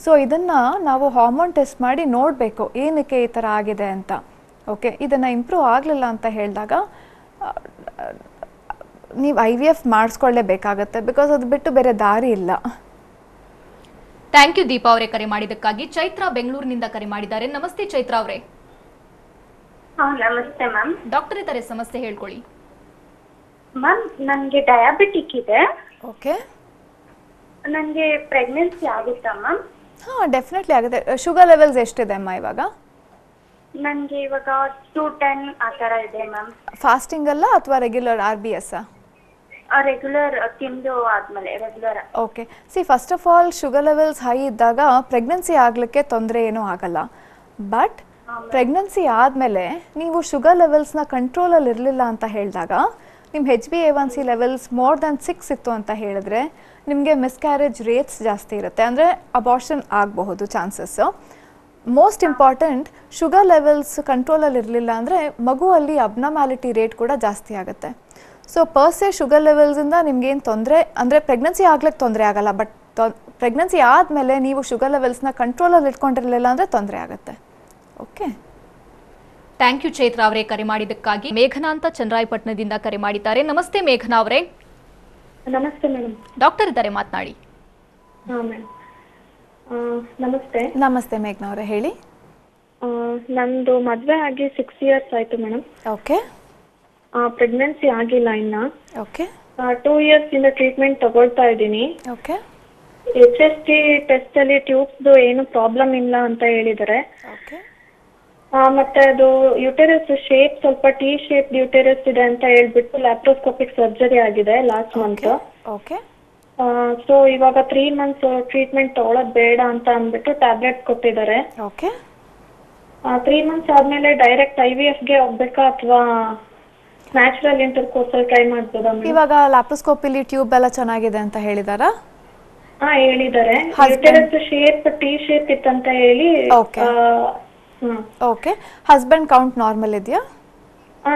ಸೊ ಇದನ್ನ ನಾವು ಹಾರ್ಮೋನ್ ಟೆಸ್ಟ್ ಮಾಡಿ ನೋಡಬೇಕು ಏನಕ್ಕೆ ಈ ಥರ ಆಗಿದೆ ಅಂತ. ಓಕೆ, ಇದನ್ನು ಇಂಪ್ರೂವ್ ಆಗಲಿಲ್ಲ ಅಂತ ಹೇಳಿದಾಗ ನೀವು IVF ಮಾಡಿಸ್ಕೊಳ್ಳೇಬೇಕಾಗತ್ತೆ, ಬಿಕಾಸ್ ಅದು ಬಿಟ್ಟು ಬೇರೆ ದಾರಿ ಇಲ್ಲ. ಥ್ಯಾಂಕ್ ಯು ದೀಪಾ ಅವರೇ ಕರೆ ಮಾಡಿದ್ದಕ್ಕಾಗಿ. ಚೈತ್ರ ಬೆಂಗಳೂರಿನಿಂದ ಕರೆ ಮಾಡಿದ್ದಾರೆ. ನಮಸ್ತೆ ಚೈತ್ರ ಅವರೇ. ನಮಸ್ತೆ ಮ್ಯಾಮ್. ಡಾಕ್ಟರ್ ಇದ್ದಾರೆ, ಸಮಸ್ಯೆ ಹೇಳ್ಕೊಳ್ಳಿ. ಮ್ಯಾಮ್, ನನಗೆ ಡಯಾಬಿಟಿಕ್ ಇದೆ. ಓಕೆ. ನನಗೆ ಪ್ರೆಗ್ನೆನ್ಸಿ ಆಗುತ್ತಾ ಮ್ಯಾಮ್? ಹಾಂ, ಡೆಫಿನೆಟ್ಲಿ ಆಗುತ್ತೆ. ಶುಗರ್ ಲೆವೆಲ್ಸ್ ಎಷ್ಟಿದೆ ಅಮ್ಮ ಇವಾಗ? ನನಗೆ ಇವಾಗ 210 ಆ ಥರ ಇದೆ ಮ್ಯಾಮ್. ಫಾಸ್ಟಿಂಗ್ ಅಲ್ಲ ಅಥವಾ ರೆಗ್ಯುಲರ್ RBS? ರೆಗ್ಯುಲರ್ ತಿಂದು ಆದಮೇಲೆ regular. Okay. C first of all sugar levels high ಇದ್ದಾಗ ಪ್ರೆಗ್ನೆನ್ಸಿ ಆಗಲಿಕ್ಕೆ ತೊಂದರೆ ಏನೂ ಆಗಲ್ಲ. ಬಟ್ ಪ್ರೆಗ್ನೆನ್ಸಿ ಆದಮೇಲೆ ನೀವು ಶುಗರ್ ಲೆವೆಲ್ಸ್ನ ಕಂಟ್ರೋಲಲ್ಲಿ ಇರಲಿಲ್ಲ ಅಂತ ಹೇಳಿದಾಗ, ನಿಮ್ಮ HbA1c ಲೆವೆಲ್ಸ್ ಮೋರ್ ದ್ಯಾನ್ 6 ಇತ್ತು ಅಂತ ಹೇಳಿದ್ರೆ ನಿಮಗೆ ಮಿಸ್ಕ್ಯಾರೇಜ್ ರೇಟ್ಸ್ ಜಾಸ್ತಿ ಇರುತ್ತೆ, ಅಂದರೆ ಅಬಾರ್ಷನ್ ಆಗಬಹುದು chances. Most important, sugar levels ಕಂಟ್ರೋಲಲ್ಲಿ ಇರಲಿಲ್ಲ ಅಂದರೆ ಮಗುವಲ್ಲಿ ಅಬ್ನಾರ್ಮ್ಯಾಲಿಟಿ ರೇಟ್ ಕೂಡ ಜಾಸ್ತಿ ಆಗುತ್ತೆ. ಸೊ ಪರ್ಸೆ ಶುಗರ್ ಲೆವೆಲ್ಸಿಂದ ನಿಮ್ಗೇನು ತೊಂದರೆ, ಅಂದರೆ ಪ್ರೆಗ್ನೆನ್ಸಿ ಆಗ್ಲಿಕ್ಕೆ ತೊಂದರೆ ಆಗಲ್ಲ, ಬಟ್ ಪ್ರೆಗ್ನೆನ್ಸಿ ಆದಮೇಲೆ ನೀವು ಶುಗರ್ ಲೆವೆಲ್ಸ್ನ ಕಂಟ್ರೋಲಲ್ಲಿ ಇಟ್ಕೊಂಡಿರಲಿಲ್ಲ ಅಂದರೆ ತೊಂದರೆ ಆಗುತ್ತೆ. ಓಕೆ, ಥ್ಯಾಂಕ್ ಯು ಚೈತ್ರ ಅವರೇ ಕರೆ ಮಾಡಿದ್ದಕ್ಕಾಗಿ. ಮೇಘನಾ ಅಂತ ಚನ್ನರಾಯಪಟ್ಟಣದಿಂದ ಕರೆ ಮಾಡಿದ್ದಾರೆ. ನಮಸ್ತೆ ಮೇಘನಾ ಅವರೇ. ನಮಸ್ತೆ ಮೇಡಮ್. ಡಾಕ್ಟರ್ ಇದ್ದಾರೆ, ಮಾತನಾಡಿ. ಹಾಂ ಮೇಡಮ್, ನಮಸ್ತೆ. ನಮಸ್ತೆ ಮೇಘನಾ ಅವರೇ, ಹೇಳಿ. ನಂದು ಮದುವೆ ಆಗಿ 6 years ಆಯಿತು ಮೇಡಮ್. ಓಕೆ. ಪ್ರೆಗ್ನೆನ್ಸಿ ಆಗಿಲ್ಲ ಇನ್ನು. ಓಕೆ. 2 years ಇಂದ ಟ್ರೀಟ್ಮೆಂಟ್ ತಗೊಳ್ತಾ ಇದ್ದೀನಿ. ಓಕೆ. HST ಟೆಸ್ಟ್ ಅಲ್ಲಿ ಟ್ಯೂಬ್ಸ್ದು ಏನು ಪ್ರಾಬ್ಲಮ್ ಇಲ್ಲ ಅಂತ ಹೇಳಿದ್ದಾರೆ. ಓಕೆ. ಮತ್ತೆ ಅದು ಯುಟೆರಸ್ ಶೇಪ್ ಸ್ವಲ್ಪ T ಶೇಪ್ ಯುಟೆರಸ್ ಇದೆ ಅಂತ ಹೇಳ್ಬಿಟ್ಟು ಲ್ಯಾಪ್ರೋಸ್ಕೋಪಿಕ್ ಸರ್ಜರಿ ಆಗಿದೆ ಲಾಸ್ಟ್ ಮಂತ್. ಓಕೆ. ಸೊ ಇವಾಗ 3 months ಟ್ರೀಟ್ಮೆಂಟ್ ತಗೊಳ್ಳೋದು ಬೇಡ ಅಂತ ಅಂದ್ಬಿಟ್ಟು ಟ್ಯಾಬ್ಲೆಟ್ ಕೊಟ್ಟಿದ್ದಾರೆ. ಓಕೆ. 3 months ಆದ್ಮೇಲೆ ಡೈರೆಕ್ಟ್ IVF ಗೆ ಹೋಗ್ಬೇಕಾ ಅಥವಾ ನ್ಯಾಚುರಲ್ ಇಂಟರ್ಕೋರ್ಸ್ ಅಲ್ಲಿ ಟ್ರೈ ಮಾಡ್ಬೋದಾ? ಇವಾಗ ಲ್ಯಾಪ್ರೋಸ್ಕೋಪಿಲಿ ಟ್ಯೂಬ್ ಎಲ್ಲ ಚೆನ್ನಾಗಿದೆ ಅಂತ ಹೇಳಿದಾರಾ? ಹೇಳಿದ್ದಾರೆ. ಯುಟೆರಸ್ ಶೇಪ್ T ಶೇಪ್ ಇತ್ತಂತ ಹೇಳಿ. Okay. Okay. Husband count normal ಇದೆಯಾ?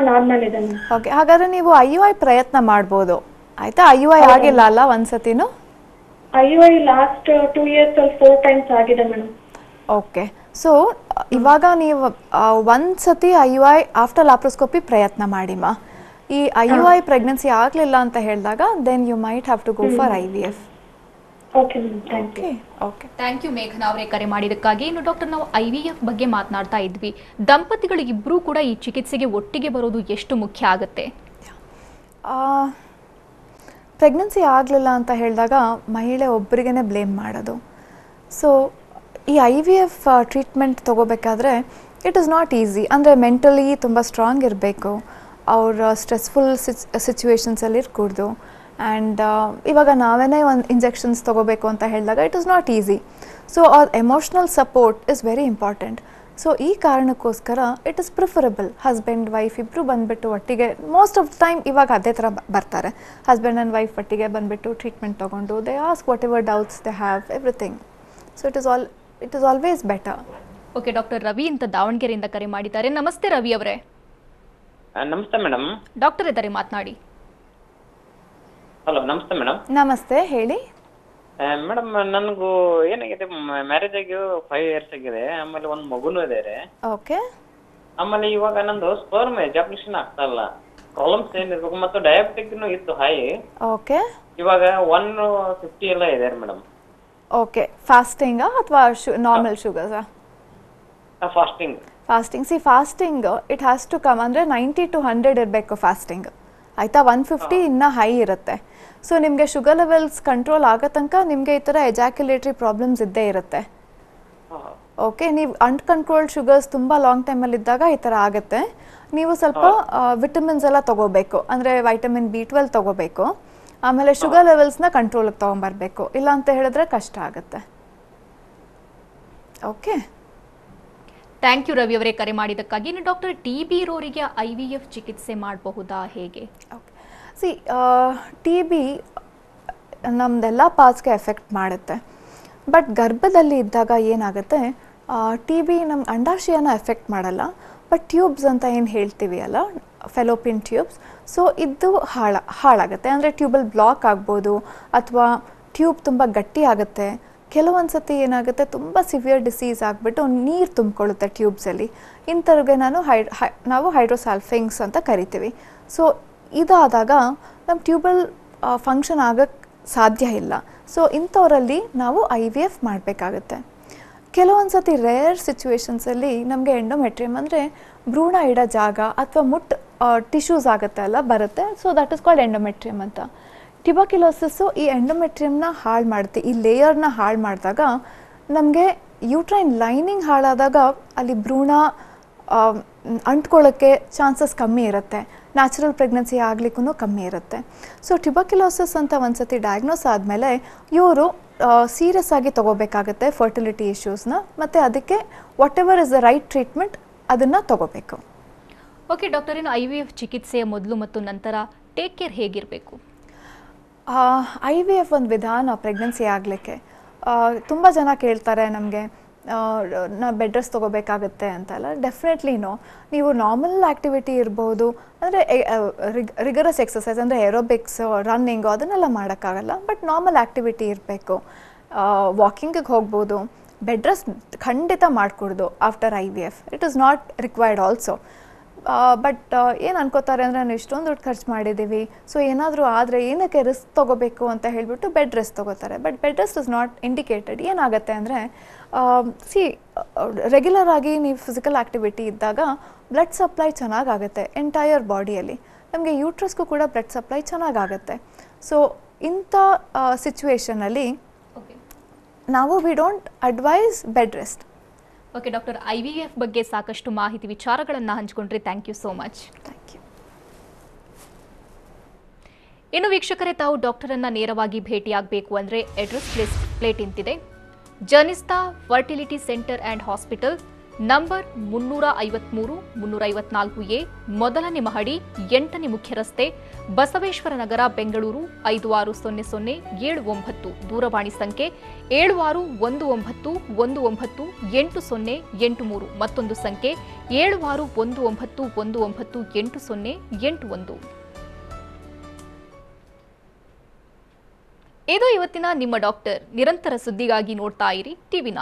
ನಾರ್ಮಲ್ ಇದೆ ಮ್ಯಾಮ್. ಓಕೆ, ಹಾಗಾದ್ರೆ ನೀವು IUI ಪ್ರಯತ್ನ ಮಾಡ್ಬೋದು ಆಯ್ತಾ. IUI ಆಗಿಲ್ಲ ಅಲ್ಲ ಒಂದ್ಸತಿನೂ? IUI ಲಾಸ್ಟ್ 2 years ಅಲ್ಲಿ 4 times ಆಗಿದೆ ಮೇಡಮ್. ಓಕೆ, ಸೊ ಇವಾಗ ನೀವು ಒಂದ್ಸತಿ IUI ಆಫ್ಟರ್ ಲ್ಯಾಪ್ರೋಸ್ಕೋಪಿ ಪ್ರಯತ್ನ ಮಾಡಿಮ್ಮ. ಈ IUI ಪ್ರೆಗ್ನೆನ್ಸಿ ಆಗಲಿಲ್ಲ ಅಂತ ಹೇಳಿದಾಗ then you might have to go for IVF. Okay ma'am, thank you. Okay, thank you ಮೇಘನಾ ಅವರೇ ಕರೆ ಮಾಡಿದ್ದಕ್ಕಾಗಿ. ಇನ್ನು ಡಾಕ್ಟರ್, ನಾವು IVF ಬಗ್ಗೆ ಮಾತನಾಡ್ತಾ ಇದ್ವಿ. ದಂಪತಿಗಳು ಇಬ್ಬರೂ ಕೂಡ ಈ ಚಿಕಿತ್ಸೆಗೆ ಒಟ್ಟಿಗೆ ಬರೋದು ಎಷ್ಟು ಮುಖ್ಯ ಆಗುತ್ತೆ? ಪ್ರೆಗ್ನೆನ್ಸಿ ಆಗಲಿಲ್ಲ ಅಂತ ಹೇಳಿದಾಗ ಮಹಿಳೆ ಒಬ್ಬರಿಗೇ ಬ್ಲೇಮ್ ಮಾಡೋದು. ಸೊ ಈ IVF ಟ್ರೀಟ್ಮೆಂಟ್ ತೊಗೋಬೇಕಾದ್ರೆ ಇಟ್ ಇಸ್ ನಾಟ್ ಈಸಿ. ಅಂದರೆ ಮೆಂಟಲಿ ತುಂಬ ಸ್ಟ್ರಾಂಗ್ ಇರಬೇಕು, ಅವ್ರ ಸ್ಟ್ರೆಸ್ಫುಲ್ ಸಿಚುವೇಶನ್ಸಲ್ಲಿ ಇರಕೂಡ್ದು. ಆ್ಯಂಡ್ ಇವಾಗ ನಾವೇ ಒಂದು ಇಂಜೆಕ್ಷನ್ಸ್ ತೊಗೋಬೇಕು ಅಂತ ಹೇಳಿದಾಗ it is not easy. So ಅವ್ರ emotional support is very important. So ಈ ಕಾರಣಕ್ಕೋಸ್ಕರ it is preferable husband wife ಇಬ್ಬರು ಬಂದುಬಿಟ್ಟು ಒಟ್ಟಿಗೆ, ಮೋಸ್ಟ್ ಆಫ್ ದ ಟೈಮ್ ಇವಾಗ ಅದೇ ಥರ ಬರ್ತಾರೆ, ಹಸ್ಬೆಂಡ್ ಆ್ಯಂಡ್ ವೈಫ್ ಒಟ್ಟಿಗೆ ಬಂದುಬಿಟ್ಟು ಟ್ರೀಟ್ಮೆಂಟ್ ತೊಗೊಂಡು they ask what ever doubts they have everything. So it is always better. Okay, doctor Ravi ಅಂತ ದಾವಣಗೆರೆಯಿಂದ ಕರೆ ಮಾಡಿದ್ದಾರೆ. ನಮಸ್ತೆ ರವಿ ಅವರೇ. ನಮಸ್ತೆ ಮೇಡಮ್. ಡಾಕ್ಟರ್ ಇದ್ದಾರೆ, ಮಾತನಾಡಿ. ಹಲೋ, ನಮಸ್ತೆ ಮೇಡಮ್. ನಮಸ್ತೆ, ಹೇಳಿ. ಮೇಡಮ್, ನನಗೂ ಏನಾಗಿದೆ, ಮ್ಯಾರೇಜ್ ಆಗಿ 5 years ಆಗಿದೆ. ಆಮೇಲೆ ಒಂದು ಮಗುನೂ ಇದೆ. ಓಕೆ. ಆಮೇಲೆ ಇವಾಗ ನಂದು ಸ್ಪರ್ಮ್ ಎಜಾಕ್ಯುಲೇಷನ್ ಆಗ್ತಾ ಇಲ್ಲ. ಪ್ರಾಬ್ಲಮ್ಸ್ ಏನಿರ್ಬೇಕು, ಮತ್ತು ಡಯಾಬಿಟಿಕ್ನು ಇತ್ತು ಹೈ. ಓಕೆ. ಇವಾಗ 150 ಎಲ್ಲ ಇದೆ ಮೇಡಮ್. ಓಕೆ, ಫಾಸ್ಟಿಂಗಾ ಅಥವಾ ನಾರ್ಮಲ್ ಶುಗರ್ಸಾ? Fasting. Fasting it has to come, ಅಂದರೆ 90 to 100 ಇರಬೇಕು ಫಾಸ್ಟಿಂಗ್ ಆಯಿತಾ. 150 ಇನ್ನೂ ಹೈ ಇರುತ್ತೆ. ಸೊ ನಿಮಗೆ ಶುಗರ್ ಲೆವೆಲ್ಸ್ ಕಂಟ್ರೋಲ್ ಆಗೋ ತನಕ ನಿಮಗೆ ಈ ಥರ ಎಜಾಕ್ಯುಲೇಟ್ರಿ ಪ್ರಾಬ್ಲಮ್ಸ್ ಇದ್ದೇ ಇರುತ್ತೆ. ಓಕೆ, ನೀವು ಅನ್ಕಂಟ್ರೋಲ್ಡ್ ಶುಗರ್ಸ್ ತುಂಬ ಲಾಂಗ್ ಟೈಮಲ್ಲಿ ಇದ್ದಾಗ ಈ ಥರ ಆಗುತ್ತೆ. ನೀವು ಸ್ವಲ್ಪ ವಿಟಮಿನ್ಸ್ ಎಲ್ಲ ತೊಗೋಬೇಕು, ಅಂದರೆ ವೈಟಮಿನ್ B12 ತೊಗೋಬೇಕು. ಆಮೇಲೆ ಶುಗರ್ ಲೆವೆಲ್ಸ್ನ ಕಂಟ್ರೋಲಿಗೆ ತೊಗೊಂಬರ್ಬೇಕು, ಇಲ್ಲ ಅಂತ ಹೇಳಿದ್ರೆ ಕಷ್ಟ ಆಗುತ್ತೆ. ಓಕೆ, ಥ್ಯಾಂಕ್ ಯು ರವಿ ಅವರೇ ಕರೆ ಮಾಡಿದ್ದಕ್ಕಾಗಿ. ಇನ್ನು ಡಾಕ್ಟರ್, TB ಇರೋರಿಗೆ IVF ಚಿಕಿತ್ಸೆ ಮಾಡಬಹುದಾ, ಹೇಗೆ? ಓಕೆ, TB ನಮ್ಮದೆಲ್ಲ ಪಾರ್ಟ್ಸ್ಗೆ ಎಫೆಕ್ಟ್ ಮಾಡುತ್ತೆ. ಬಟ್ ಗರ್ಭದಲ್ಲಿ ಇದ್ದಾಗ ಏನಾಗುತ್ತೆ, TB ನಮ್ಮ ಅಂಡಾಶಯನ ಎಫೆಕ್ಟ್ ಮಾಡಲ್ಲ, ಬಟ್ ಟ್ಯೂಬ್ಸ್ ಅಂತ ಏನು ಹೇಳ್ತೀವಿ ಅಲ್ಲ, ಫೆಲೋಪಿಯನ್ ಟ್ಯೂಬ್ಸ್, ಸೊ ಇದು ಹಾಳಾಗುತ್ತೆ. ಅಂದರೆ ಟ್ಯೂಬಲ್ ಬ್ಲಾಕ್ ಆಗ್ಬೋದು, ಅಥವಾ ಟ್ಯೂಬ್ ತುಂಬ ಗಟ್ಟಿ ಆಗುತ್ತೆ. ಕೆಲವೊಂದು ಸತಿ ಏನಾಗುತ್ತೆ, ತುಂಬ ಸಿವಿಯರ್ ಡಿಸೀಸ್ ಆಗಿಬಿಟ್ಟು ನೀರು ತುಂಬಿಕೊಳ್ಳುತ್ತೆ ಟ್ಯೂಬ್ಸಲ್ಲಿ. ಇಂಥವ್ರಿಗೆ ನಾವು ಹೈಡ್ರೋಸಾಲ್ಫಿಂಗ್ಸ್ ಅಂತ ಕರಿತೀವಿ. ಸೊ ಇದಾದಾಗ ನಮ್ಮ ಟ್ಯೂಬಲ್ ಫಂಕ್ಷನ್ ಆಗೋಕ್ಕೆ ಸಾಧ್ಯ ಇಲ್ಲ. ಸೊ ಇಂಥವರಲ್ಲಿ ನಾವು IVF ಮಾಡಬೇಕಾಗುತ್ತೆ. ಕೆಲವೊಂದು ಸತಿ ರೇರ್ ಸಿಚುವೇಶನ್ಸಲ್ಲಿ ನಮಗೆ ಎಂಡೋಮೆಟ್ರಿಯಮ್, ಅಂದರೆ ಭ್ರೂಣ ಇಡೋ ಜಾಗ ಅಥವಾ ಟಿಶ್ಯೂಸ್ ಆಗುತ್ತೆ ಅಲ್ಲ, ಬರುತ್ತೆ. So that is called endometrium ಅಂತ. ಟ್ಯುಬರ್ಕ್ಯುಲೋಸಿಸ್ಸು ಈ ಎಂಡೋಮೆಟ್ರಿಯಮ್ನ ಹಾಳು ಮಾಡುತ್ತೆ, ಈ ಲೇಯರ್ನ ಹಾಳು ಮಾಡಿದಾಗ ನಮಗೆ ಯೂಟ್ರೈನ್ ಲೈನಿಂಗ್ ಹಾಳಾದಾಗ ಅಲ್ಲಿ ಭ್ರೂಣ ಅಂಟ್ಕೊಳ್ಳೋಕ್ಕೆ ಚಾನ್ಸಸ್ ಕಮ್ಮಿ ಇರುತ್ತೆ, ನ್ಯಾಚುರಲ್ ಪ್ರೆಗ್ನೆನ್ಸಿ ಆಗಲಿಕ್ಕೂ ಕಮ್ಮಿ ಇರುತ್ತೆ. ಸೊ ಟ್ಯುಬರ್ಕ್ಯುಲೋಸಿಸ್ ಅಂತ ಒಂದು ಸತಿ ಡಯಾಗ್ನೋಸ್ ಆದಮೇಲೆ ಇವರು ಸೀರಿಯಸ್ ಆಗಿ ತೊಗೋಬೇಕಾಗುತ್ತೆ ಫರ್ಟಿಲಿಟಿ ಇಶ್ಯೂಸ್ನ, ಮತ್ತು ಅದಕ್ಕೆ what ever is the right treatment ಅದನ್ನು ತೊಗೋಬೇಕು. ಓಕೆ ಡಾಕ್ಟರ್, ಇನ್ನು IVF ಚಿಕಿತ್ಸೆಯ ಮೊದಲು ಮತ್ತು ನಂತರ ಟೇಕ್ ಕೇರ್ ಹೇಗಿರಬೇಕು? IVF ಒಂದು ವಿಧಾನ ಪ್ರೆಗ್ನೆನ್ಸಿ ಆಗಲಿಕ್ಕೆ. ತುಂಬ ಜನ ಕೇಳ್ತಾರೆ ನಮಗೆ, ನಾ ಬೆಡ್ ರೆಸ್ಟ್ ತೊಗೋಬೇಕಾಗತ್ತೆ ಅಂತೆಲ್ಲ. ಡೆಫಿನೆಟ್ಲಿನೋ ನೀವು ನಾರ್ಮಲ್ ಆ್ಯಕ್ಟಿವಿಟಿ ಇರ್ಬೋದು, ಅಂದರೆ ರಿಗರಸ್ ಎಕ್ಸಸೈಸ್ ಅಂದರೆ ಏರೋಬಿಕ್ಸ್, ರನ್ನಿಂಗು ಅದನ್ನೆಲ್ಲ ಮಾಡೋಕ್ಕಾಗಲ್ಲ, ಬಟ್ ನಾರ್ಮಲ್ ಆ್ಯಕ್ಟಿವಿಟಿ ಇರಬೇಕು. ವಾಕಿಂಗಿಗೆ ಹೋಗ್ಬೋದು. ಬೆಡ್ ರೆಸ್ಟ್ ಖಂಡಿತ ಮಾಡಿಕೊಡ್ದು after IVF. It is not required also. But ಏನು ಅನ್ಕೋತಾರೆ ಅಂದರೆ, ನಾನು ಇಷ್ಟೊಂದು ದುಡ್ಡು ಖರ್ಚು ಮಾಡಿದ್ದೀವಿ, ಸೊ ಏನಾದರೂ ಆದರೆ ಏನಕ್ಕೆ ರಿಸ್ಕ್ ತೊಗೋಬೇಕು ಅಂತ ಹೇಳಿಬಿಟ್ಟು ಬೆಡ್ ರೆಸ್ಟ್ ತೊಗೋತಾರೆ. But bed rest is not indicated. ಏನಾಗುತ್ತೆ ಅಂದರೆ, ರೆಗ್ಯುಲರ್ ಆಗಿ ನೀವು ಫಿಸಿಕಲ್ ಆ್ಯಕ್ಟಿವಿಟಿ ಇದ್ದಾಗ ಬ್ಲಡ್ ಸಪ್ಲೈ ಚೆನ್ನಾಗಾಗುತ್ತೆ ಎಂಟೈರ್ ಬಾಡಿಯಲ್ಲಿ. ನಮಗೆ ಯೂಟ್ರಸ್ಗೂ ಕೂಡ ಬ್ಲಡ್ ಸಪ್ಲೈ ಚೆನ್ನಾಗಾಗುತ್ತೆ. ಸೊ ಇಂಥ ಸಿಚುವೇಷನಲ್ಲಿ ನಾವು we don't advise bed rest. Okay doctor, IVF ಬಗ್ಗೆ ಸಾಕಷ್ಟು ಮಾಹಿತಿ ವಿಚಾರಗಳನ್ನು ಹಂಚಿಕೊಂಡ್ರಿ. Thank you so much. Thank you. ಇನ್ನು ವೀಕ್ಷಕರೇ, ತಾವು ಡಾಕ್ಟರನ್ನು ನೇರವಾಗಿ ಭೇಟಿಯಾಗಬೇಕು ಅಂದರೆ ಅಡ್ರೆಸ್ ಪ್ಲೇಟ್ ಇಂತಿದೆ. ಜರ್ನಿಸ್ತಾ fertility centre and hospital, number 353, 354A, ಮೊದಲನೇ ಮಹಡಿ, 8ನೇ ಮುಖ್ಯ ರಸ್ತೆ, ಬಸವೇಶ್ವರ ನಗರ, ಬೆಂಗಳೂರು 560079. ದೂರವಾಣಿ ಸಂಖ್ಯೆ 7619198083. ಮತ್ತೊಂದು ಸಂಖ್ಯೆ 7619198081. ಇದು ಇವತ್ತಿನ ನಿಮ್ಮ ಡಾಕ್ಟರ್. ನಿರಂತರ ಸುದ್ದಿಗಾಗಿ ನೋಡ್ತಾ ಇರಿ TV9.